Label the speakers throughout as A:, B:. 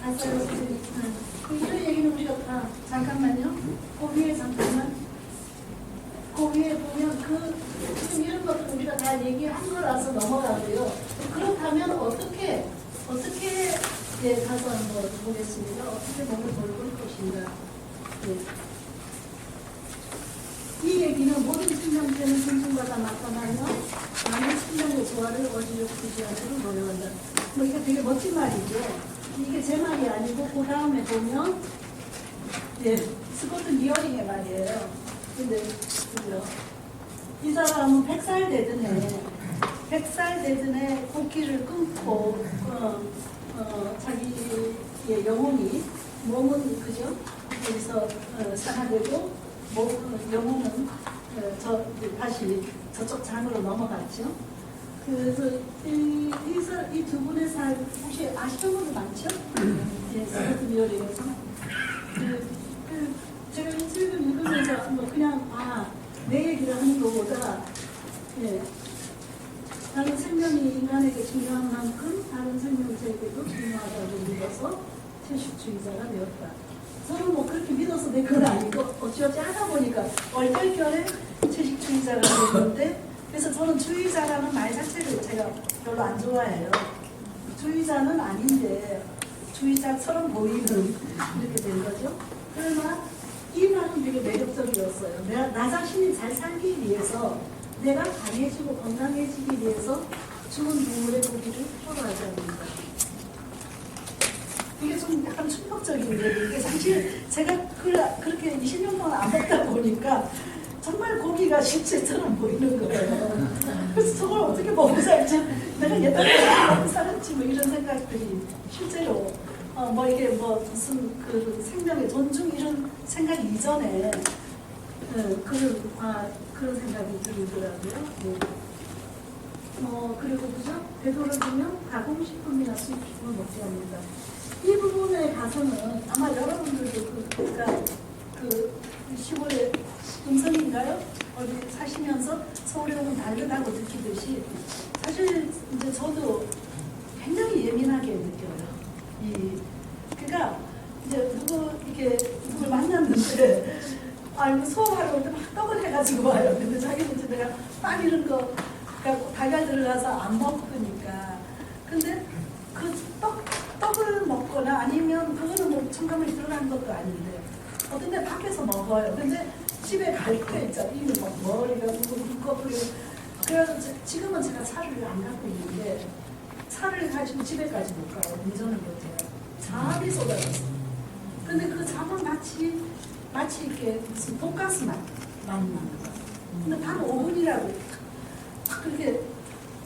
A: 봤어요, 선생님. 이런 얘기는 우리가 다, 잠깐만요. 그 위에 잠깐만. 그 위에 보면 지금 이런 것도 우리가 다 얘기한 거라서 넘어가고요. 그렇다면 어떻게 예, 가서 한번 보겠습니다. 어떻게 몸을 돌볼 것인가. 예. 이 얘기는 모든 생명체는 존중받아 나타나며 많은 생명의 조화를 어지럽히지 않도록 노력한다. 뭐 이게 되게 멋진 말이죠. 이게 제 말이 아니고 그 다음에 보면 예, 스코트 리어링의 말이에요. 근데 그죠? 이 사람은 100살 되던 해 곡기를 끊고 자기의 영혼이 몸은 그죠? 여기서 산화되고 영혼은 다시 저쪽 장으로 넘어갔죠. 그래서 이 두 분의 삶 혹시 아시는 분들 많죠? 예, 스코트 리어링에서 제가 이 책을 읽으면서 뭐 그냥 내 얘기를 하는 것보다 예, 다른 생명이 인간에게 중요한 만큼 다른 생명체에게도 중요하다고 믿어서 채식주의자가 되었다. 저는 뭐 그렇게 믿어서 내 건 아니고 어찌어찌 하다 보니까 얼떨결에 채식주의자가 되었는데, 그래서 저는 주의자라는 말 자체를 제가 별로 안 좋아해요. 주의자는 아닌데 주의자처럼 보이는 이렇게 된 거죠. 그러나 이 말은 되게 매력적이었어요. 나 자신이 잘 살기 위해서, 내가 강해지고 건강해지기 위해서 죽은 동물의 고기를 포로하지 않는다. 이게 좀 약간 충격적인데, 이게 사실 제가 그렇게 20년 동안 안 먹다 보니까 정말 고기가 실체처럼 보이는 거예요. 그래서 저걸 어떻게 먹고 살지, 내가 옛날에 먹고 살았지 뭐 이런 생각들이 실제로 뭐 이게 뭐 무슨 그 생명의 존중 이런 생각 이전에 그런 생각이 들더라고요. 네. 그리고 그죠? 되도록 보면 가공식품이나 수입식품을 먹지 않는다. 이 부분에 가서는 아마 여러분들도 그 시골에 음성인가요? 어디 사시면서 서울에 오면 다르다고 느끼듯이 사실 이제 저도 굉장히 예민하게 느껴요. 그러니까 이제 누굴 만났는데 수업하러 올 때 막 떡을 해가지고 와요. 근데 자기는 이제 내가 빵 이런 거 갖고 달걀 들어가서 안 먹으니까. 근데 그 떡을 먹거나 아니면 그거는 뭐 첨가물이 들어간 것도 아닌데 어떤 데 밖에서 먹어요. 근데 집에 갈 때 있잖아요. 이거 막 머리가 묶고 그래서 지금은 제가 차를 안 갖고 있는데 차를 가지고 집에까지 못 가요. 운전을 못해요. 잠이 쏟아졌어. 근데 그 잠은 마치 이렇게 무슨 돈가스 맛 나는 거야. 근데 단 5분이라고 그렇게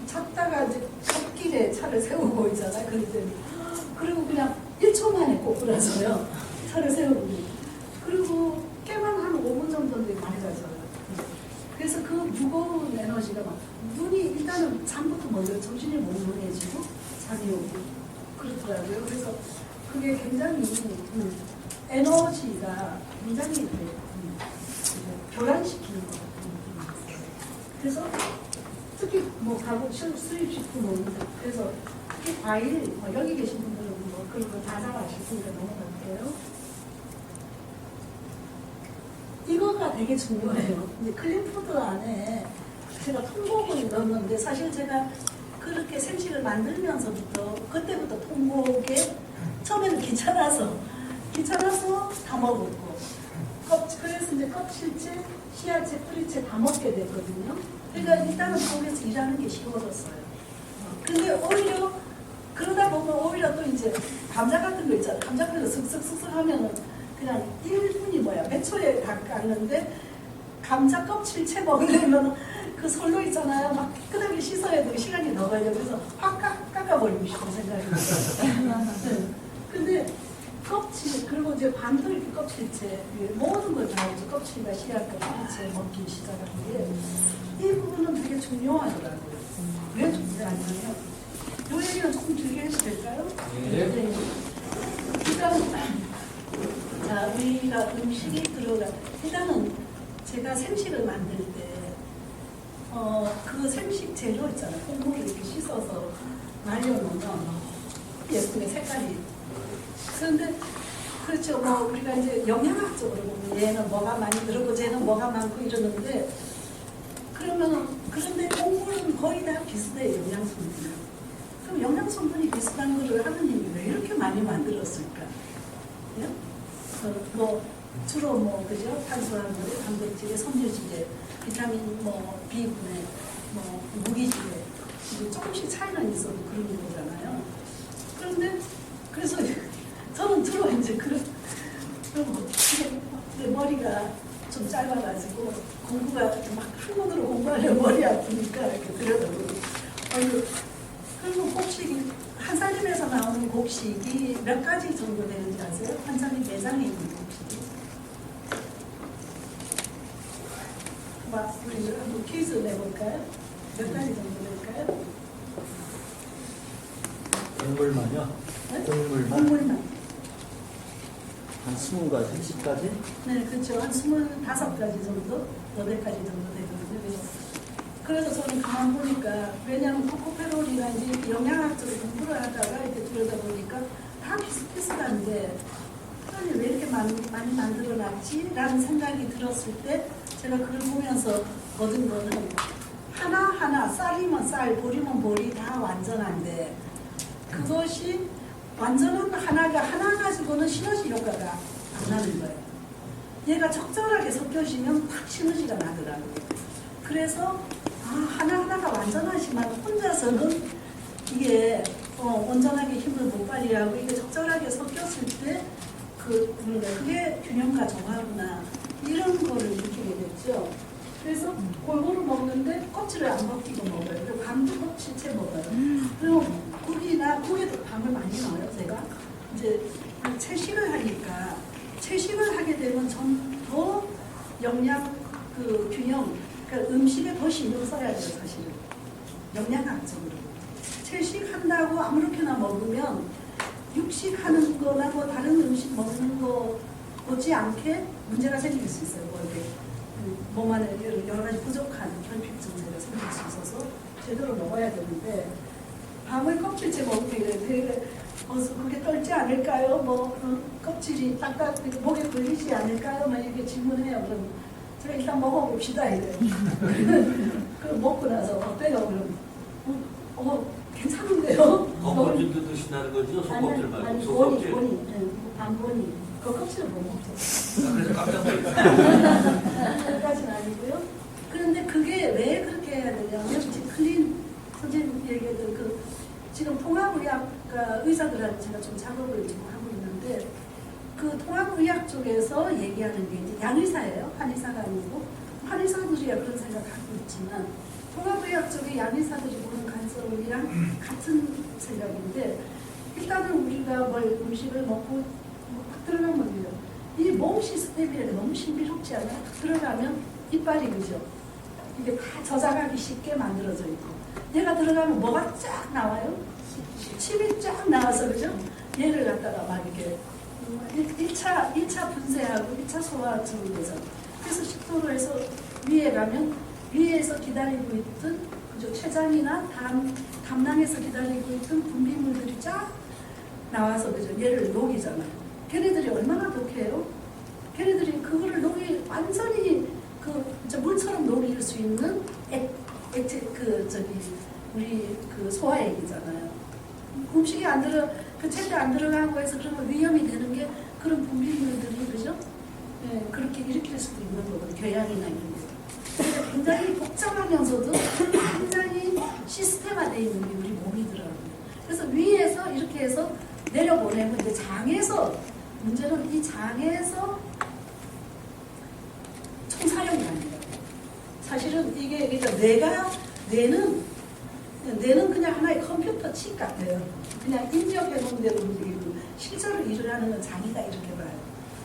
A: 찾다가 이제 갓길에 차를 세우고 있잖아요. 그리고 그냥 1초 만에 꼬꾸라져요. 차를 세우고. 그리고 깨만 한 5분 정도인데 맑아져요. 그래서 그 무거운 에너지가 막 눈이 일단은 잠부터 먼저 정신이 몽롱해지고 잠이 오고 그렇더라고요. 그래서 그게 굉장히 에너지가 굉장히 교란시키는 것 같아요. 그래서 특히 뭐 가공 수입식품은 그래서 특히 과일 여기 계신 분들은 뭐 그런 거 다 잘 아실 테니까 넘어갈게요. 이거가 되게 중요해요. 근데 클린푸드 안에 제가 통곡을 넣었는데 사실 제가 그렇게 생식을 만들면서부터 그때부터 통곡에 처음에는 귀찮아서 다 먹었고 그래서 이제 껍질째, 씨앗째, 뿌리째 다 먹게 됐거든요. 그러니까 일단은 거기서 일하는 게 쉬워졌어요. 근데 오히려 그러다 보면 오히려 또 이제 감자 같은 거 있잖아요. 감자 같은 거 쓱쓱쓱쓱 하면은 그냥 1분이 몇 초에 다 깎는데 감자 껍질째 먹으려면 그 솔로 있잖아요. 막 깨끗하게 씻어야 되고 시간이 더 걸려. 그래서 확 깎아버리고 싶은 생각이 들어요. 근데 껍질, 그리고 이제 반도 이렇게 껍질째, 모든 걸 다 이제 껍질과 씨앗과 뿌리째 먹기 시작하는 게 이 부분은 되게 중요하더라고요. 왜 중요하냐면, 이 얘기는 조금 길게 해도 될까요? 네. 그러니까 우리가 음식이 일단은 제가 생식을 만들 때 그 생식 재료 있잖아요. 콩고기 이렇게 씻어서 말려놓으면 예쁘게 색깔이 그런데 그렇죠. 뭐 우리가 이제 영양학적으로 보면 얘는 뭐가 많이 들어고 쟤는 뭐가 많고 이러는데 그러면은 그런데 공부는 거의 다 비슷해요. 영양성분이. 그럼 영양성분이 비슷한 거를 하느님이 왜 이렇게 많이 만들었을까? 예? 뭐 주로 뭐 그죠? 탄수화물에 단백질에 섬유질에 비타민 뭐 B군에 뭐 무기질에 이게 조금씩 차이는 있어도 그런 거잖아요. 그런데 그래서 저는 주로 이제 그럼 내 머리가 좀 짧아가지고 공부가 막 한문으로 공부하려면 머리 아프니까 이렇게 들여다보고 그리고 곡식이 한살림에서 나오는 곡식이 몇 가지 정도 되는지 아세요? 한살림 내장에 있는 곡식이 우리 한번 퀴즈 내볼까요? 몇 가지 정도 될까요?
B: 곡물만요?
A: 네?
B: 곡물만?
A: 곡물만.
B: 한 20가지, 10가지?
A: 네, 그렇죠. 한 25가지 정도, 8가지 정도 되거든요. 그래서 저는 가만 보니까, 왜냐하면 코코페롤이가 이제 영양학적으로 공부를 하다가 이렇게 들여다보니까 다 비슷비슷한데, 아니, 왜 이렇게 많이 만들어놨지? 라는 생각이 들었을 때, 제가 그걸 보면서 얻은 거는 하나하나 쌀이면 쌀, 보리면 보리 다 완전한데, 그것이 완전한 하나가 하나 가지고는 시너지 효과가 안 나는 거예요. 얘가 적절하게 섞여지면 딱 시너지가 나더라고요. 그래서 하나하나가 완전하지만 혼자서는 이게 온전하게 힘을 못 발휘하고 이게 적절하게 섞였을 때 그게 균형과 정화구나 이런 거를 느끼게 됐죠. 그래서 골고루 먹는데 껍질을 안 벗기고 먹어요. 그리고 밤도 껍질째 먹어요. 그리고 국에도 밤을 많이 넣어요. 제가 이제 채식을 하니까 채식을 하게 되면 전 더 영양 균형, 그러니까 음식에 더 신경 써야 돼요. 사실은 영양학적으로 채식한다고 아무렇게나 먹으면 육식하는 거나 뭐 다른 음식 먹는 거 못지않게 문제가 생길 수 있어요. 뭐 이렇게 몸 안에 여러 가지 부족한 결핍 증세가 생길 수 있어서 제대로 먹어야 되는데 밤을 껍질째 먹으면 되게 그게 떨지 않을까요? 뭐 껍질이 딱딱 목에 걸리지 않을까요? 막 이렇게 질문해요. 그럼 제가 일단 먹어봅시다 이래요. 그럼 먹고 나서 어때요? 그럼 괜찮은데요?
C: 껍질도 드신다는 거죠? 속껍질 말고
A: 아니
C: 속껍질.
A: 반보니 그 껍질을 못 먹죠.
C: 그래서 깜짝 놀랐어요.
A: 그까지는 아니고요. 그런데 그게 왜 그렇게 해야 되냐면 지금 클린 선생님 얘기했던 지금 통합의학과 의사들하고 제가 좀 작업을 지금 하고 있는데 그 통합의학 쪽에서 얘기하는 게 이제 양의사예요. 한의사가 아니고 한의사들이야 그런 생각 갖고 있지만 통합의학 쪽에 양의사들이 보는 관점이랑 같은 생각인데 일단은 우리가 음식을 먹고 딱 들어가면 이 몸 시스템이라는 게 너무 신비롭지 않아요? 딱 들어가면 이빨이 그죠? 이게 다 저장하기 쉽게 만들어져 있고 얘가 들어가면 뭐가 쫙 나와요? 침이 쫙 나와서 그죠? 얘를 갖다가 막 이렇게 1차 분쇄하고 1차 소화처럼 돼서 그래서 식도로 해서 위에 가면 위에서 기다리고 있던 그죠? 췌장이나 담낭에서 기다리고 있던 분비물들이 쫙 나와서 그죠? 얘를 녹이잖아요. 걔네들이 얼마나 독해요? 걔네들이 그거를 완전히 물처럼 녹일 수 있는 액체 우리 소화액이잖아요. 음식이 안 제때 안 들어가고 해서 그러면 위험이 되는 게 그런 분비물들이 그죠? 네, 그렇게 일으킬 수도 있는 거거든요. 교양이나 이런 거. 굉장히 복잡하면서도 굉장히 시스템화되어 있는 게 우리 몸이더라고요. 그래서 위에서 이렇게 해서 내려보내면 이제 장에서 문제는 이 장에서 총사용이 아니에요. 사실은 이게 그러니까 뇌는 그냥 하나의 컴퓨터 칩 같아요. 그냥 인지업해 놓은 대로 움직이고 실제로 일을 하는 건 장이다 이렇게 봐요.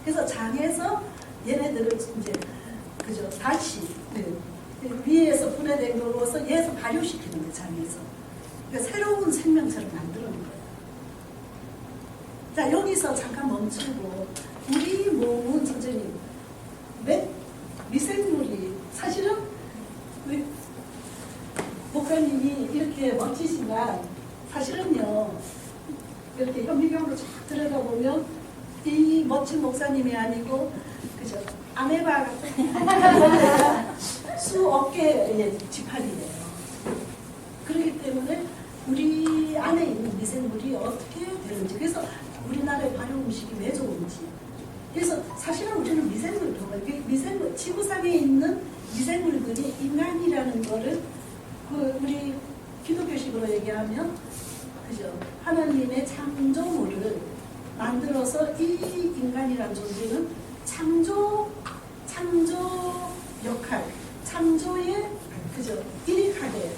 A: 그래서 장에서 얘네들을 이제 그죠 다시 위에서 분해된 거로서 얘에서 발효시키는 거예요. 장에서. 그러니까 새로운 생명체를 만드는 거예요. 자 여기서 잠깐 멈추고 우리 몸은 선생님 미생물이 사실은 목사님이 이렇게 멋지지만 사실은요 이렇게 현미경으로 쫙 들여다보면 이 멋진 목사님이 아니고 그죠? 아메바 같은 수억 개의 지파리예요. 그렇기 때문에 우리 안에 있는 미생물이 어떻게 되는지, 그래서 우리나라의 발효 음식이 왜 좋은지, 그래서 사실은 우리는 미생물 지구상에 있는 미생물들이 인간이라는 거를 우리 기독교식으로 얘기하면 그죠? 하나님의 창조물을 만들어서 이 인간이라는 존재는 창조 역할, 창조의 그죠? 일익하게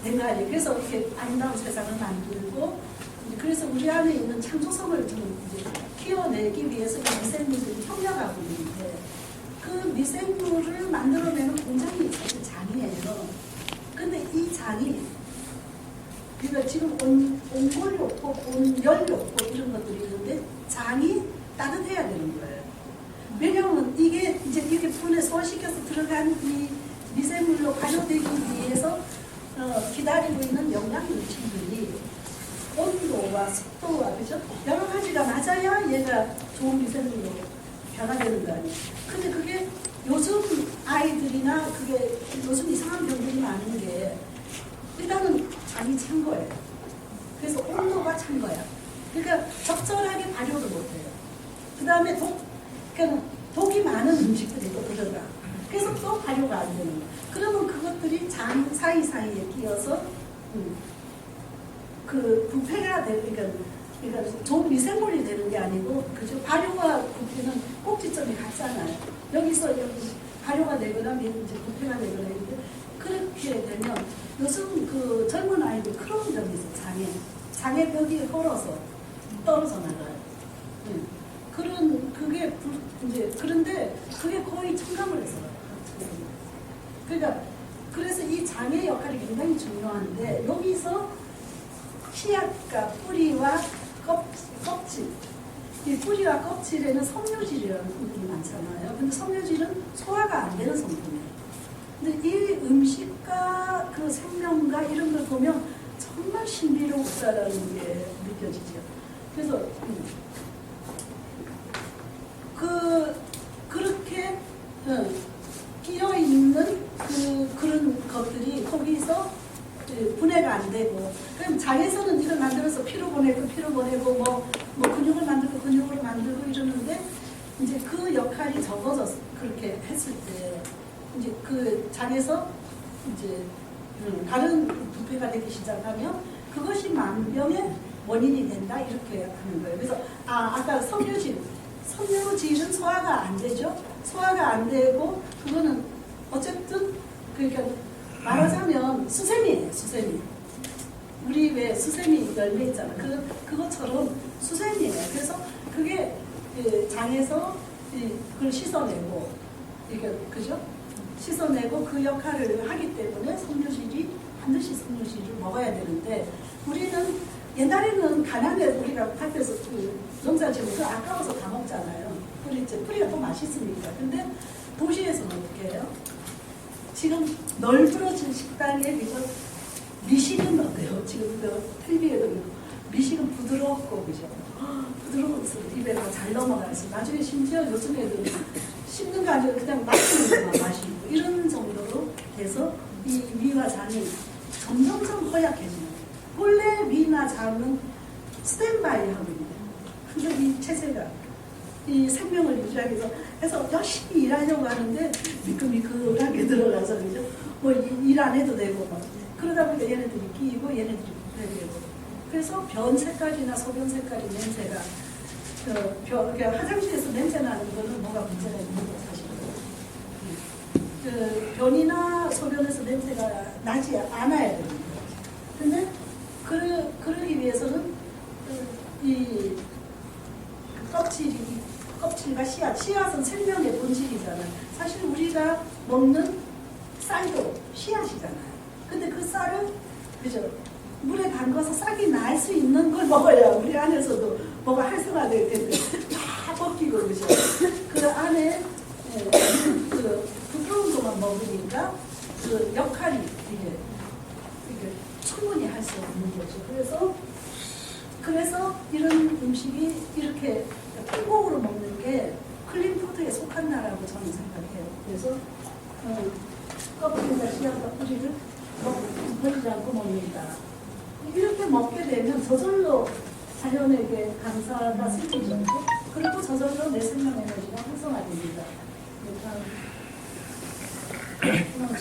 A: 된 거 아니에요. 그래서 이렇게 아름다운 세상을 만들고, 그래서 우리 안에 있는 창조성을 좀 이제 키워내기 위해서 이 미생물들이 협력하고 있는데, 그 미생물을 만들어내는 공장이 사실 장이에요. 근데 이 장이 그러니까 지금 온골요법, 온열요법 이런 것들이 있는데 장이 따뜻해야 되는 거예요. 왜냐하면 이게 이제 이렇게 분해 소화시켜서 들어간 이 미생물로 발효되기 위해서 기다리고 있는 영양물질들이 온도와 습도와 그죠? 여러 가지가 맞아야 얘가 좋은 미생물로 변화되는 거 아니에요. 근데 그게 요즘 아이들이나 그게 요즘 이상한 병들이 많은 게 일단은 장이 찬 거예요. 그래서 온도가 찬 거야. 그러니까 적절하게 발효를 못해요. 그 다음에 그러니까 독이 많은 음식들이 또 들어가. 그래서 또 발효가 안 되는 거야. 그러면 그것들이 장 사이사이에 끼어서 그 부패가 되니까 그러니까 좋은 미생물이 되는 게 아니고 그죠? 발효와 부패는 꼭지점이 같잖아요. 여기서 여기 발효가 되거나 이제 부패가 되거나 이런데 그렇게 되면 요즘 그 젊은 아이들 크로운 병이 있어요. 장에 벽이 헐어서 떨어져 나가요. 그게 이제 그런데 그게 거의 첨가물 해서 그러니까 그래서 이 장의 역할이 굉장히 중요한데 여기서 씨앗과 뿌리와 껍질 이 뿌리와 껍질에는 섬유질이라는 성분이 많잖아요. 근데 섬유질은 소화가 안 되는 성분이에요. 근데 이 음식과 그 생명과 이런 걸 보면 정말 신비롭다라는 게 느껴지죠. 그래서 그렇게 끼어 있는 그런 것들이 거기서 분해가 안 되고, 그럼 장에서는 이걸 만들어서 피로 보내고 뭐 근육을 만들고 근육을 만들고 이러는데 이제 그 역할이 적어져서 그렇게 했을 때 이제 그 장에서 이제 다른 부패가 되기 시작하면 그것이 만병의 원인이 된다 이렇게 하는 거예요. 그래서 아까 섬유질은 소화가 안 되죠. 소화가 안 되고 그거는 어쨌든 그러니까 말하자면 수세미예요. 수세미. 우리 왜 수세미 열매 있잖아. 그것처럼 수세미예요. 그래서 그게 장에서 그걸 씻어내고 이게 그죠? 씻어내고 그 역할을 하기 때문에 반드시 섬유질을 먹어야 되는데 우리는 옛날에는 가난해 우리가 밭에서 농사 지으면 그 아까워서 다 먹잖아요. 뿌리가 더 맛있으니까. 근데 도시에서는 어떻게 해요? 지금 널브러진 식당에 미식은 어때요? 지금 텔레비에도 미식은 부드럽고 그죠? 부드러워서 입에 잘 넘어가서 나중에 심지어 요즘 애들 씹는 거 아니고 그냥 마시는 것만 마시고 이런 정도로 돼서 이 위와 장이 점점점 허약해지는 거예요. 본래 위나 장은 스탠바이 하고 있는데 근데 이 체세가 이 생명을 유지하기 위해서 해서 열심히 일하려고 하는데 미끌미끌하게 들어가서 그죠? 뭐 일 안 해도 되고 막 그러다 보니까 얘네들이 끼고 얘네들이 부패되고 그래서 변 색깔이나 소변 색깔이 냄새가 화장실에서 냄새 나는 거는 뭐가 문제가 있는 거 사실은 변이나 소변에서 냄새가 나지 않아야 되는 거예요. 근데 그러기 위해서는 이 껍질과 씨앗은 생명의 본질이잖아요. 사실 우리가 먹는 쌀도 씨앗이잖아요. 근데 그 쌀은 그죠? 물에 담가서 싹이 날 수 있는 걸 먹어야 우리 안에서도 뭐가 활성화될 텐데 다 벗기고 그죠? 그 안에 그 부드러운 것만 먹으니까 그 역할이 이게 충분히 할 수 없는 거죠. 그래서 그래서 이런 음식이 이렇게 통곡으로 먹는 게 클린푸드에 속한다라고 저는 생각해요. 그래서 껍질과 씨앗과 뿌리를 버리지 않고 먹는다. 이렇게 먹게 되면 저절로 자연에게 감사가 생기죠. 그리고 저절로 내 생명 에너지가 활성화됩니다.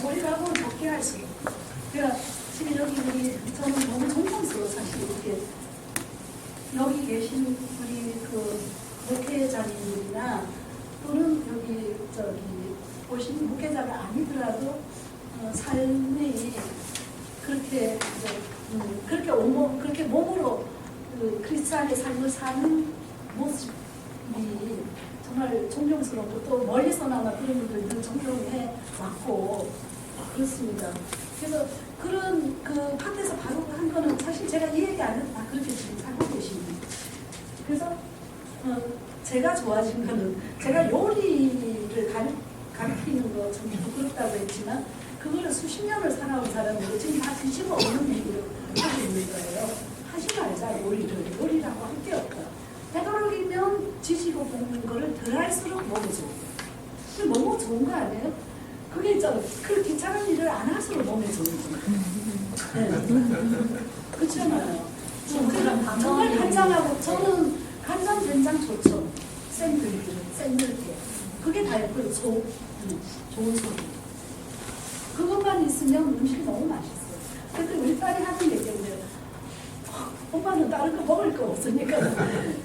A: 조리라고 적게 할수록. 그러니까 지금 여기 저는 너무 존경스러워 사실 이렇게 여기 계신 우리 그 목회자님들이나 또는 여기 오신 목회자가 아니더라도 삶이 그렇게 이제 그렇게 몸으로 그 크리스찬의 삶을 사는 모습이 정말 존경스럽고 또 멀리서나마 그런 분들 존경해 왔고 그렇습니다. 그래서 그런 그 팟에서 바로 한 거는 사실 제가 이 얘기 안 해도 다 그렇게 지금 살고 계십니다. 그래서 제가 좋아진 거는 제가 요리를 가르치는 거 좀 부끄럽다고 했지만 그거를 수십 년을 살아온 사람으로 지금 다 뒤집어 엎는 얘기를 하고 있는 거예요. 하지 말자 요리라고 할 게 없다. 되도록이면 지지고 볶는 거를 덜 할수록 너무 좋은 거예요. 너무 좋은 거 아니에요? 그게 있잖아요. 그 귀찮은 일을 안 할수록 몸에 좋은 거예요. 네. 그렇잖아요. 정말 간장하고 저는 간장, 된장 좋죠. 생들게. 그게 다 예뻐요. 좋은 소리. 그것만 있으면 음식이 너무 맛있어요. 근데 우리 딸이 하는 얘기인데 엄마는 다른 거 먹을 거 없으니까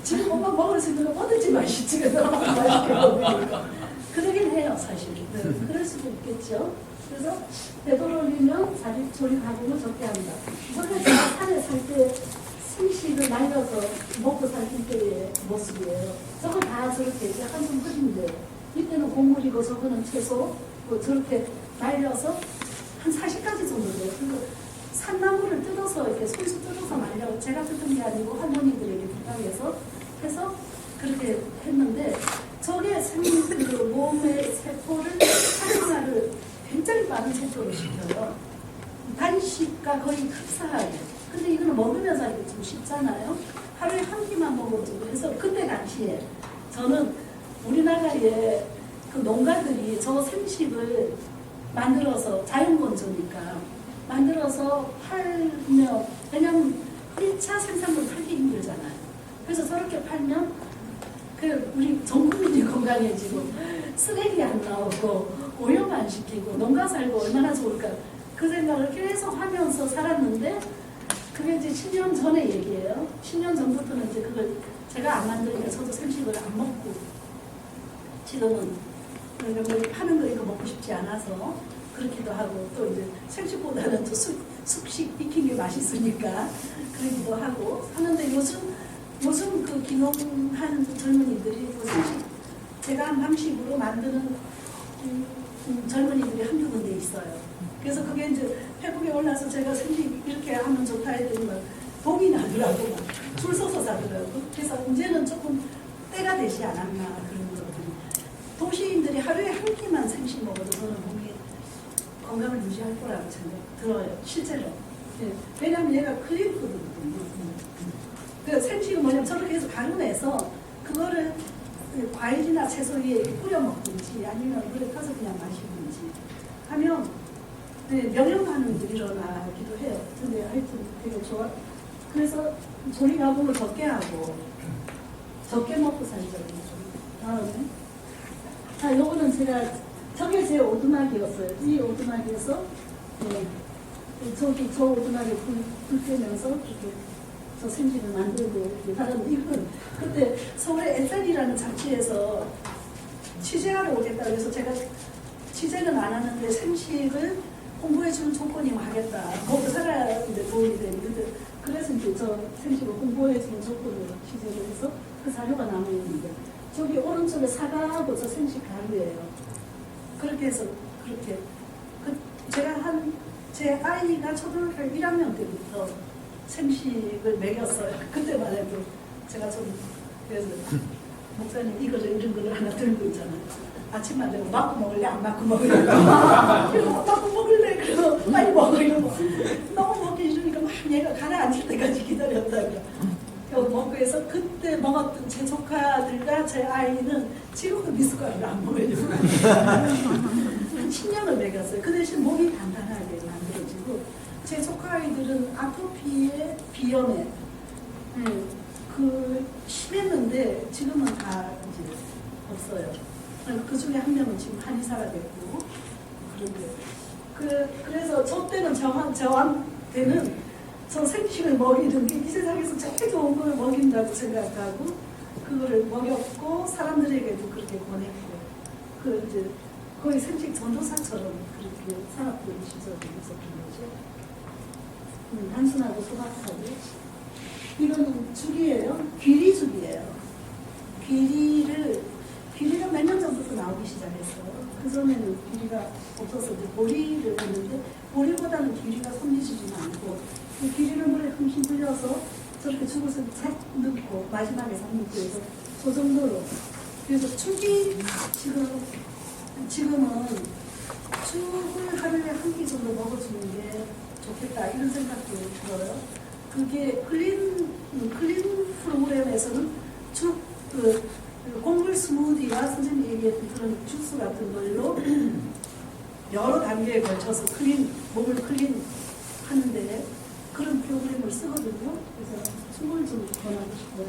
A: 지금 엄마 먹을 수 있는 거 뭐든지 맛있지. 그래서 맛있게 먹으니까. 그러긴 해요, 사실. 네. 그럴 수도 있겠죠. 그래서 되도록이면 조리 가공을 적게 한다. 저는 제가 산에 살 때 생식을 말려서 먹고 살 때의 모습이에요. 저거 다 저렇게 한숨 흐린데 이때는 곡물이고 저거는 채소 저렇게 말려서 한 40가지 정도 돼요. 그리고 산나물을 뜯어서 이렇게 손수 뜯어서 말려 제가 뜯은 게 아니고 할머니들에게 부탁해서 해서 그렇게 했는데 저게 그 몸의 세포를 활성화를 굉장히 빠른 속도로 시켜요. 단식과 거의 흡사하게. 근데 이거는 먹으면서 하기 좀 쉽잖아요. 하루에 한 끼만 먹어도 그래서 그때 당시에 저는 우리나라의 그 농가들이 저 생식을 만들어서 자연건조니까 만들어서 팔면 왜냐면 1차 생산물 팔기 힘들잖아요. 그래서 저렇게 팔면 그 우리 전 국민이 건강해지고 쓰레기 안 나오고 오염 안 시키고 농가 살고 얼마나 좋을까 그 생각을 계속 하면서 살았는데 그게 이제 10년 전의 얘기예요. 10년 전부터는 이제 그걸 제가 안 만드니까 저도 생식을 안 먹고 지금은 파는 거 이거 먹고 싶지 않아서 그렇기도 하고 또 이제 생식보다는 또 숙식 익힌 게 맛있으니까 그러기도 하고 하는데 요즘 그 귀농한 젊은이들이 그 생식 제가 한 방식으로 만드는 젊은이들이 한두 군데 있어요. 그래서 그게 이제 페북에 올라서 제가 생식 이렇게 하면 좋다 했더니 막 동이 나더라고 막 줄 서서 사더라고. 그래서 이제는 조금 때가 되지 않았나 그런 것들이. 도시인들이 하루에 한 끼만 생식 먹어도 저는 몸이 건강을 유지할 거라고 생각 들어요. 실제로. 예. 왜냐하면 얘가 클린푸드거든요. 그 생식은 뭐냐면 저렇게 해서 가루내서 그거를 과일이나 채소 위에 뿌려 먹든지 아니면 물에 타서 그냥 마시든지 하면 면역 반응도 일어나기도 해요. 근데 하여튼 되게 좋아. 그래서 조리 가공을 적게 하고 적게 먹고 살죠. 다음에 자, 요거는 제가 저게 제 오두막이었어요. 이 오두막에서 저기 저 오두막에 불 떼면서 이렇게 저 생식을 만들고 다른 이건 그때 서울의 SN이라는 잡지에서 취재하러 오겠다 그래서 제가 취재는 안 하는데 생식을 홍보해주는 조건이 하겠다. 먹고 살아야 도움이 되는데 그래서 이제 저 생식을 홍보해주는 조건으로 취재를 해서 그 자료가 남아있는데 저기 오른쪽에 사과하고 저 생식 가루예요. 그렇게 해서 그렇게 제가 제 아이가 초등학교 1학년 때부터 생식을 먹였어요. 그때만 해도 제가 좀 그래서 목사님 이거를 이런 거를 하나 들고 있잖아요. 아침만 되면 맞고 먹을래 안 맞고 먹을래 이러고 맞고 먹을래 그래서 빨리 먹으려고 너무 먹기 싫으니까 막 얘가 가라앉을 때까지 기다렸다가 않고 해서 그때 먹었던 제 조카들과 제 아이는 지금도 미숫가루를 안 먹어요. 한 10년을 먹였어요. 그 대신 몸이 단단하게 만들어지고 제 조카 아이들은 아토피에 비염에 그 심했는데 지금은 다 이제 없어요. 그 중에 한 명은 지금 한의사가 됐고 그런데 그래서 저 때는 저한테는 저 생식을 먹이는 게 이 세상에서 제일 좋은 걸 먹인다고 생각하고 그거를 먹였고 사람들에게도 그렇게 권했고 그 이제 거의 생식 전도사처럼 그렇게 살았던 시절이 있었던 거죠. 단순하고 소박하고 이거는 죽이에요. 귀리죽이에요. 귀리가 몇 년 전부터 나오기 시작했어요. 그 전에는 귀리가 없어서 이제 보리를 했는데 보리보다는 귀리가 손리지는 않고 그 귀리를 물에 흠씬 불려서 저렇게 죽을 싹 넣고 마지막에 싹 넣고 해서 그 정도로 그래서 죽이 지금은 죽을 하루에 한 끼 정도 먹어주는 게 좋겠다 이런 생각도 들어요. 그게 클린 프로그램에서는 곡물 스무디와 선생님이 얘기했던 그런 주스 같은 걸로 여러 단계에 걸쳐서 몸을 클린 하는데 그런 프로그램을 쓰거든요. 그래서 춤을 좀 권하고 싶어요.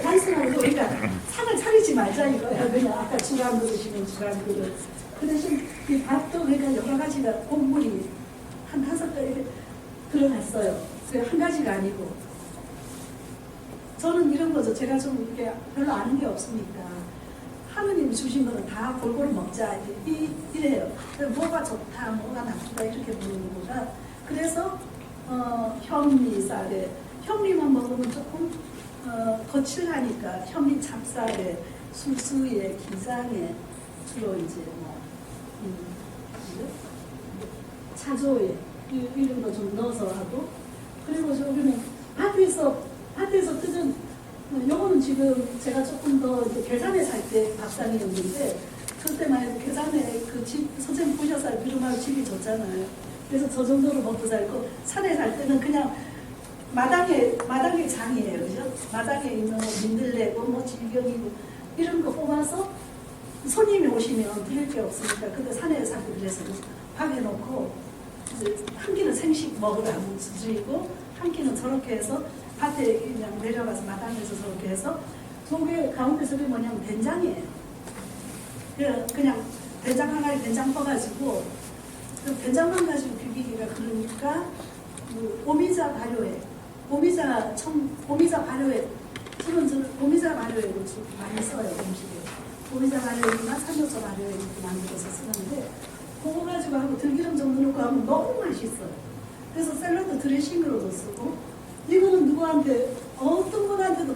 A: 단순하게 우리가 상을 차리지 말자 이거야. 그냥 아까 주간 그릇이면 주간 그릇. 그 대신 이 밥도 그러니까 여러 가지가 곡물이 한 5가지 들어갔어요. 한 가지가 아니고. 저는 이런 거죠. 제가 좀 이렇게 별로 아는 게 없으니까 하느님이 주신 거는 다 골고루 먹자 이래요. 뭐가 좋다, 뭐가 나쁘다 이렇게 보는 거가. 그래서 현미쌀에 현미만 먹으면 조금 거칠하니까 현미 찹쌀에 술수에 기장에 주로 이제 차조에 이런 거 좀 넣어서 하고 그리고 저기는 밭에서 뜯은 요거는 지금 제가 조금 더 계산에 살 때 밥상이었는데 그때만 해도 계산에 그 집 선생님 부셔살 비름하고 집이 좋잖아요. 그래서 저 정도로 먹고 살고 산에 살 때는 그냥 마당에 장이에요, 그죠? 마당에 있는 민들레고 뭐 질경이고 이런 거 뽑아서 손님이 오시면 드릴 게 없으니까 그때 산에 살고 그래서 밥에 놓고 이제 한 끼는 생식 먹으라고 드리고 한 끼는 저렇게 해서 밭에 그냥 내려가서 마당에서 저렇게 해서 속에 가운데 저게 뭐냐면 된장이에요. 그냥 된장 하나에 된장 떠가지고 된장만 가지고 비비기가 그러니까 오미자 발효에 오미자 발효에 저는 오미자 발효액을 많이 써요 음식에. 오미자 발효액이나 산효소 발효액 이렇게 만들어서 쓰는데 그거 가지고 하고 들기름 좀 넣고 하면 너무 맛있어요. 그래서 샐러드 드레싱으로도 쓰고 이거는 누구한테 어떤 분한테도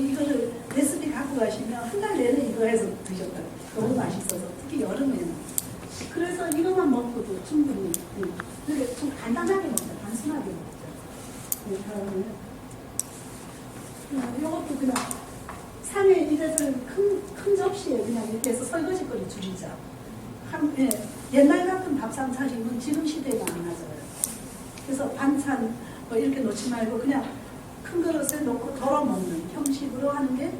A: 이거를 레시피 갖고 가시면 한 달 내내 이거 해서 드셨다. 너무 맛있어서 특히 여름에는. 그래서 이거만 먹고도 충분히 그게 좀 간단하게 먹자, 단순하게 먹자. 다음에 이것도 그냥 상에 이래서 큰 접시에 그냥 이렇게 해서 설거지거리 줄이자. 옛날 같은 밥상 차림은 지금 시대가 안 맞아요. 그래서 반찬 뭐 이렇게 놓지 말고 그냥 큰 그릇에 놓고 덜어 먹는 형식으로 하는 게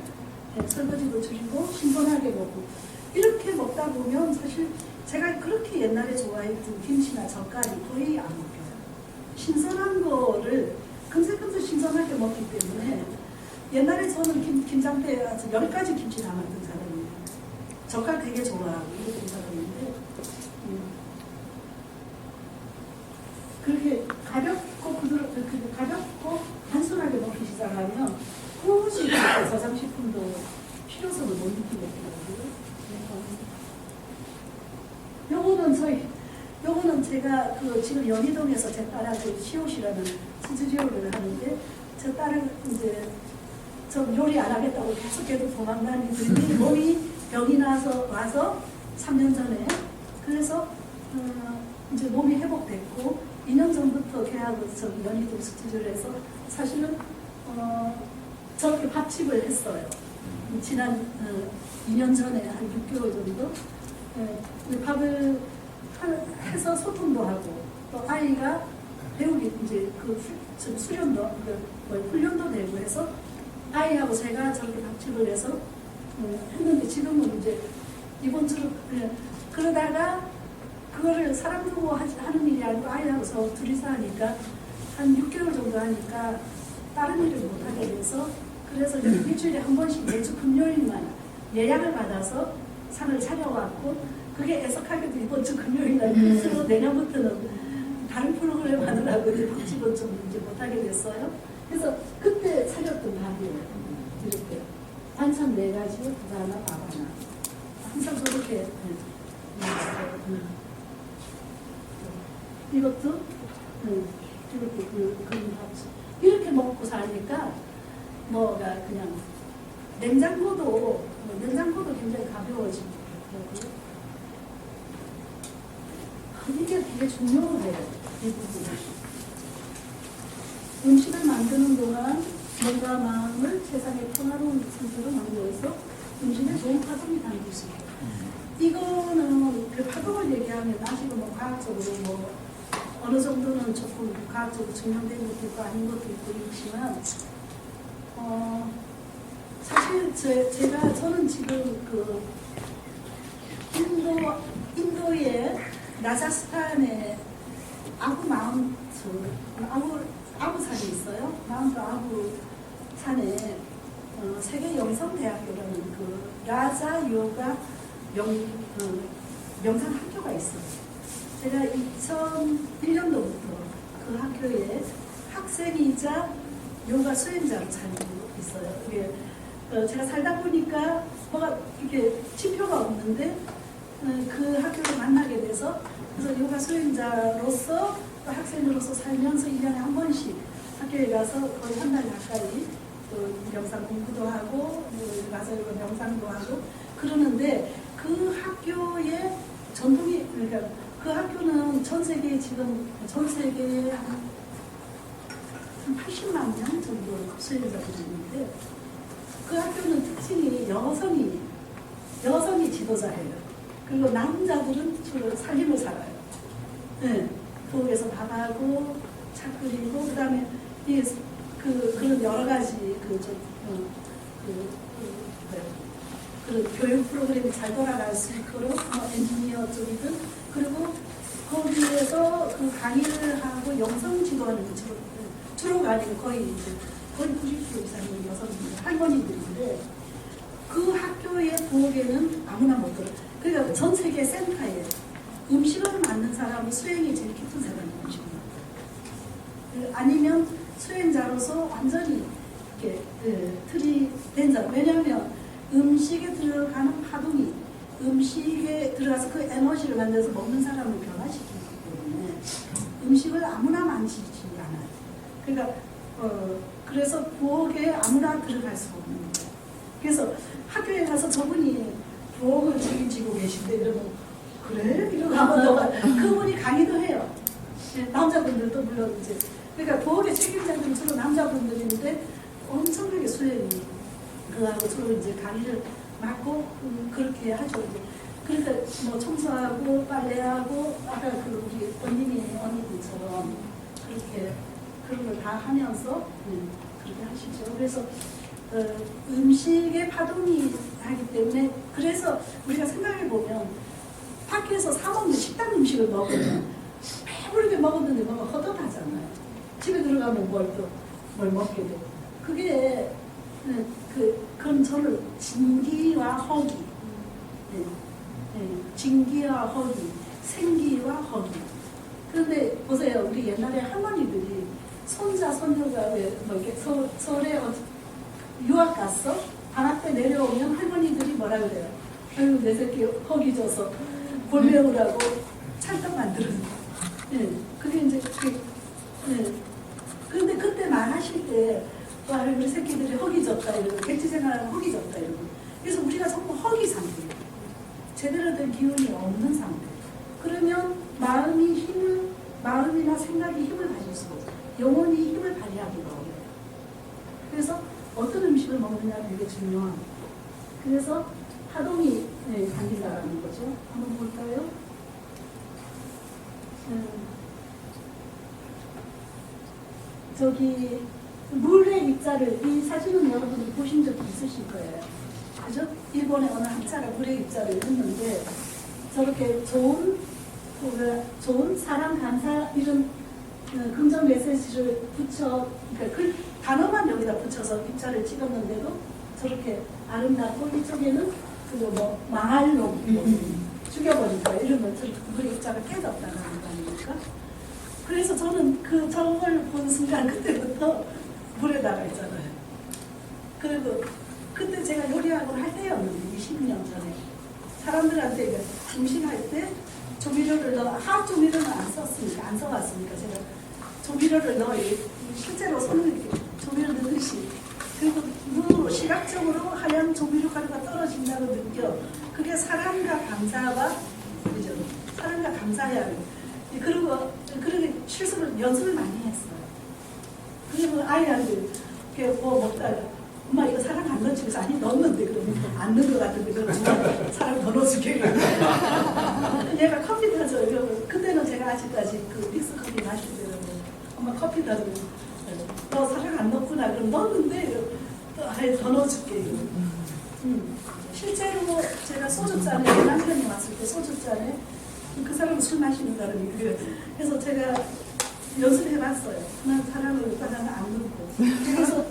A: 설거지도 줄이고 신선하게 먹고 이렇게 먹다 보면 사실 제가 그렇게 옛날에 좋아했던 김치나 젓갈이 거의 안 먹혀요. 신선한 거를 금세금세 신선하게 먹기 때문에 옛날에 저는 김장때 아주 10가지 김치 다 만든 사람이에요. 젓갈 되게 좋아하고 이랬던 사람인데 그렇게 가볍고 단순하게 먹기 시작하면 굳이 저장식품도 필요성을 못 느끼겠더라고요. 요거는 제가 지금 연희동에서 제 딸하고 시옷이라는 스튜디오를 하는데 제 딸은 이제 저 요리 안 하겠다고 계속 도망다니더니 몸이 병이 나서 와서 3년 전에 그래서 이제 몸이 회복됐고 2년 전부터 걔하고 저기 연희동 스튜디오를 해서 사실은 저렇게 밥집을 했어요. 지난 2년 전에 한 6개월 정도 밥을 해서 소통도 하고 또 아이가 배우기 이제 수련도 훈련도 되고 해서 아이하고 제가 저렇게 밥집을 해서 했는데 지금은 이제 이번 주로 그러다가 그거를 사람 두고 하는 일이 아니고 아이하고서 둘이서 하니까 한 6개월 정도 하니까 다른 일을 못하게 돼서 그래서 일주일에 한 번씩 매주 금요일만 예약을 받아서 상을 차려왔고 그게 애석하게도 이번 주 금요일날 끝으로 내년부터는 다른 프로그램 하느라고 이제 밥집은 좀 이제 못하게 됐어요. 그래서 그때 차렸던 밥이에요. 이렇게 반찬 4가지, 국 하나, 밥 하나. 항상 저렇게 이것도 이렇게 그런 밥집 이렇게 먹고 사니까 뭐가 그냥 냉장고도 굉장히 가벼워지고 이게 되게 중요해요. 이 부분이. 음식을 만드는 동안 몸과 마음을 세상의 평화로운 상태로 만들어서 음식에 좋은 파동이 담길 수 있어요. 이거는 그 파동을 얘기하면 아직은 뭐 과학적으로 뭐 어느 정도는 조금 과학적으로 증명된 것도 있고 아닌 것도 있고 있지만 사실 저는 지금 그 인도의 라자스탄에 아부산이 있어요. 마운트 아부산에 세계 영성대학교라는 그 라자 요가 명상 학교가 있어요. 제가 2001년도부터 그 학교에 학생이자 요가 수행자로 다니고 있어요. 이게 제가 살다 보니까 뭐가 이렇게 지표가 없는데 그 학교를 만나게 돼서 그래서 요가 수행자로서 또 학생으로서 살면서 1년에 한 번씩 학교에 가서 거의 한 달 가까이 또 명상 공부도 하고 가서 명상도 하고 그러는데 그 학교의 전통이 그러니까 그 학교는 전 세계에 한 80만 명 정도 수행자들이 있는데 그 학교는 특징이 여성이 지도자예요. 그리고 남자들은 주로 살림을 살아요. 네. 부엌에서 밥하고 차 끓이고 그다음에 그런 여러 가지 그 교육 프로그램이 잘 돌아갈 수 있도록 엔지니어 쪽이든 그리고 거기에서 그 강의를 하고 영성 지도하는 주로가 아니고 거의 90% 이상의 여성분들 할머니들인데 그 학교의 부엌에는 아무나 못 들어요. 그러니까 전 세계 센터에 음식을 만든 사람은 수행이 제일 깊은 사람이 음식을 만들어요. 아니면 수행자로서 완전히 이렇게 틀이 된 사람. 왜냐하면 음식에 들어가는 파동이 음식에 들어가서 그 에너지를 만들어서 먹는 사람을 변화시키기 때문에 음식을 아무나 만지지 않아요. 그러니까 그래서 부엌에 아무나 들어갈 수가 없는 거예요. 그래서 학교에 가서 저분이 부엌을 책임지고 계신데 이러면 그래? 이러고 하면 그분이 강의도 해요. 남자분들도 물론 이제 그러니까 부엌의 책임자들은 주로 남자분들인데 엄청나게 수행이 그하고 주로 이제 강의를 맡고 그렇게 하죠. 이제. 그러니까 뭐 청소하고 빨래하고 아까 그 우리 언니들처럼 그렇게 그런 걸 다 하면서 그렇게 하시죠. 그래서 음식의 파동이 하기 때문에 그래서 우리가 생각해 보면 밖에서 사 먹는 식당 음식을 먹으면 배부르게 먹었는데 뭔가 허덕하잖아요. 집에 들어가면 뭘 먹게 되고 그게 그건 저는 진기와 허기, 진기와 허기, 생기와 허기. 그런데 보세요, 우리 옛날에 할머니들이 손자 손녀가 뭐 이렇게 서울에 유학 갔어? 방학 때 내려오면 할머니들이 뭐라 그래요? 아유 내 새끼 허기 줘서 볼 메우라고 찰떡 만들어줘. 그게 이제 그런데 그때 말하실 때 와, 우리 새끼들이 허기 졌다 이러고 객지 생활하면 허기 졌다 이러고 그래서 우리가 전부 허기 상태예요. 제대로 된 기운이 없는 상태. 그러면 마음이나 생각이 힘을 가질 수가 없어요. 영혼이 힘을 발휘하기가 어려워요. 그래서 어떤 음식을 먹느냐가 되게 중요합니다. 그래서 파동이 담긴다라는 거죠. 한번 볼까요? 저기 물의 입자를 이 사진은 여러분들 보신 적 있으실 거예요. 그죠? 일본의 어느 학자가 물의 입자를 했는데 저렇게 좋은 사랑 감사 이런 긍정 메시지를 붙여 그러니까 그 단어만 여기다 붙여서 입자를 찍었는데도 저렇게 아름답고 이쪽에는 그뭐 망할 놈 죽여버린다 이러면 그 입자가 깨졌다는 거 아닙니까? 그래서 저는 저걸 본 순간 그때부터 물에다가 있잖아요. 그리고 그때 제가 요리학을 할 때였는데 20년 전에 사람들한테 이제 음식할 때 조미료를 화학 조미료는 안 써봤으니까 제가 조미료를 실제로 손을 이렇게 조미료 넣듯이 그리고 눈으로 시각적으로 하얀 조미료 가루가 떨어진다고 느껴. 그게 사랑과 감사와 그죠? 사랑과 감사야. 그렇게 실수를 연습을 많이 했어요. 그리고 아이한테 뭐 먹다가 엄마 이거 사랑 안 넣지? 그래서 아니 넣었는데 그러면 안 넣은 것 같은데 그럼 사랑 더 넣어줄게. 얘가 커피 타서 그때는 제가 아직까지 그 믹스 커피 마실 때는 엄마 커피 타서 너 사랑 안 넣었구나. 그럼 넣었는데 더 넣어줄게. 실제로 제가 소주잔에 남편이 왔을 때 소주잔에 그 사람은 술 마시는 사람이고요. 그래서 제가 연습해봤어요. 난 사랑을 바다는 안 넣고. 그래서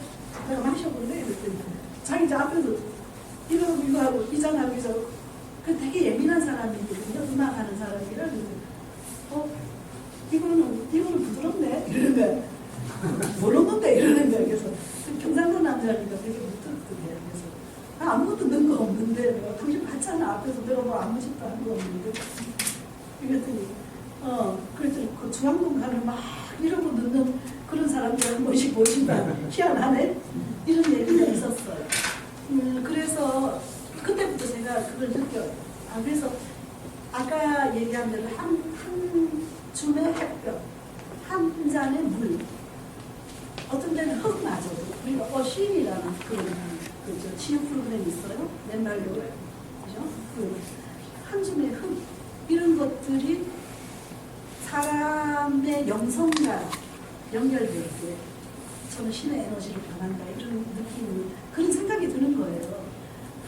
A: 내가 마셔볼래? 그랬더니 자기 이제 앞에서 이거 하고 이장하고 그 되게 예민한 사람이거든요. 음악하는 사람이라. 이거는 부드럽네? 이러는 거야. 모르는데? 이러는 거야. 그래서 경상도 남자니까 되게 무뚝뚝해. 그래서 아무것도 넣은 거 없는데 내가 당신 봤잖아. 앞에서 내가 뭐 아무 짓도 한 거 없는데. 그랬더니 그랬더니 그 중앙동 가면 막 이런 거 넣는 그런 사람들 한 번씩 보신다. 희한하네. 이런 얘기가 있었어요. 그래서 그때부터 제가 그걸 느껴요. 그래서 아까 얘기한 대로 한 줌의 햇볕, 한 잔의 물, 어떤 데는 흙마저도 우리가 어신이라는 그런 치유 프로그램이 있어요. 맨발로 그죠? 한 줌의 흙 이런 것들이 사람의 영성과 연결될 때 저는 신의 에너지를 변한다 이런 느낌이 그런 생각이 드는 거예요.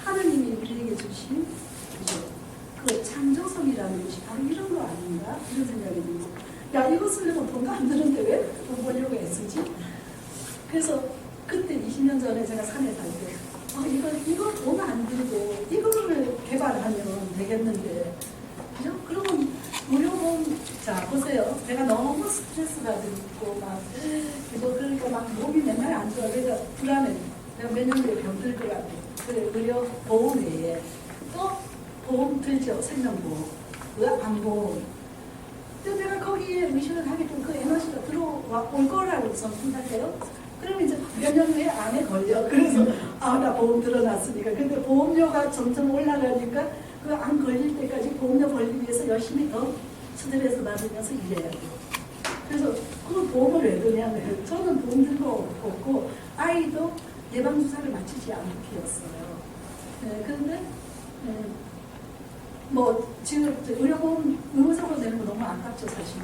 A: 하느님이 우리에게 주신 그죠? 그 창조성이라는 것이 바로 이런 거 아닌가 이런 생각이 들고 야 이거 쓰려면 돈도 안 드는데 왜 돈 벌려고 애쓰지? 그래서 그때 20년 전에 제가 산에 살 때 이거 돈 안 들고 이거를 개발하면 되겠는데 그죠? 그러면 무료보험 자 보세요. 내가 너무 스트레스 받고 막 그러니까 막 몸이 맨날 안 좋아. 그래서 불안해. 내가 몇 년 뒤에 병들 것 같아. 그래 의료 보험 외에 또 보험 들죠. 생명보험, 안보험. 근데 내가 거기에 의식을 하게 되면 그 에너지가 들어올 거라고 저는 생각해요. 그러면 이제 몇 년 후에 암에 걸려. 그래서 나 보험 들어놨으니까. 근데 보험료가 점점 올라가니까 그 안 걸릴 때까지 보험료 벌기 위해서 열심히 더 스트레스 받으면서 일해야 돼요. 그래서 그 보험을 왜 드냐면 저는 보험 든 거 없고 아이도 예방주사를 맞추지 않고 키웠어요. 그런데 뭐 지금 의료보험 의무적으로 내는 거 너무 아깝죠 사실.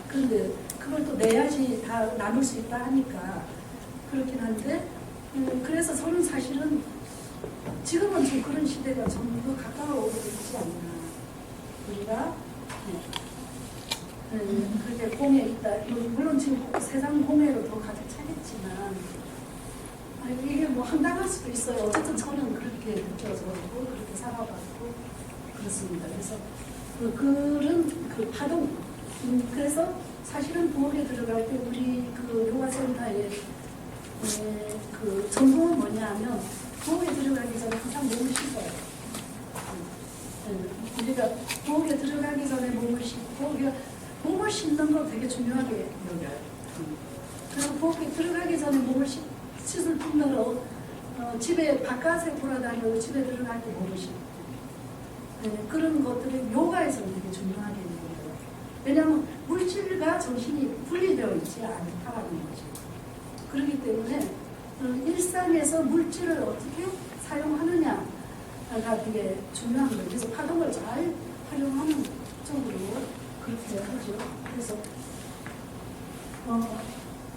A: 그런데 그걸 또 내야지 다 나눌 수 있다 하니까 그렇긴 한데 그래서 저는 사실은 지금은 좀 그런 시대가 좀 더 가까워오고 있지 않나. 우리가 그렇게 공에 있다. 물론 지금 세상 공에로 더 가득 차겠지만 이게 뭐 황당할 수도 있어요. 어쨌든 저는 그렇게 느껴져고 그렇게 살아봤고 그렇습니다. 그래서 그런 그 파동 그래서 사실은 부엌에 들어갈 때 우리 그 요가센터의 그 전공은 뭐냐면 부엌에 들어가기 전에 항상 몸을 씻어요. 우리가 부엌에 들어가기 전에 몸을 씻고 우리가 몸을 씻는 걸 되게 중요하게 여겨요. 그리고 부엌에 들어가기 전에 몸을 씻을 뿐더러 집에 바깥에 돌아다니고 집에 들어갈 때 몸을 씻고 그런 것들이 요가에서는 되게 중요하게 여겨요. 왜냐하면 물질과 정신이 분리되어 있지 않다는 거죠. 그렇기 때문에 일상에서 물질을 어떻게 사용하느냐가 되게 중요한 거예요. 그래서 파동을 잘 활용하는 쪽으로 그렇게 하죠. 그래서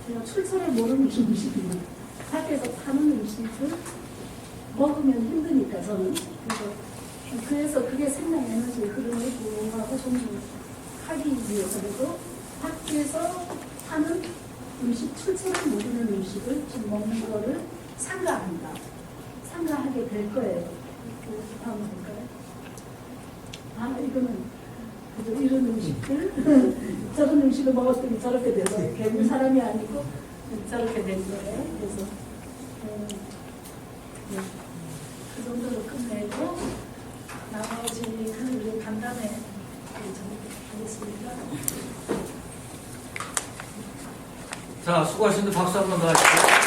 A: 제가 출처를 모르는 음식입니다. 밖에서 파는 음식을 먹으면 힘드니까 저는 그래서 그게 생명 에너지 흐름을 보호하고 존중하기 위해서라도 밖에서 파는 음식 출처를 모르는 음식을 지금 먹는 거를 삼가합니다. 삼가하게 될 거예요. 이렇게 하면 될까요? 아 이거는 그죠? 이런 음식들 저런 음식을 먹었더니 저렇게 돼서 괴물 사람이 아니고 저렇게 된 거예요. 그래서 네. 그 정도로 끝내고 나머지는 우리 간단히 하겠습니다.
C: 자, 수고하셨는데 박수 한번 더 하시죠.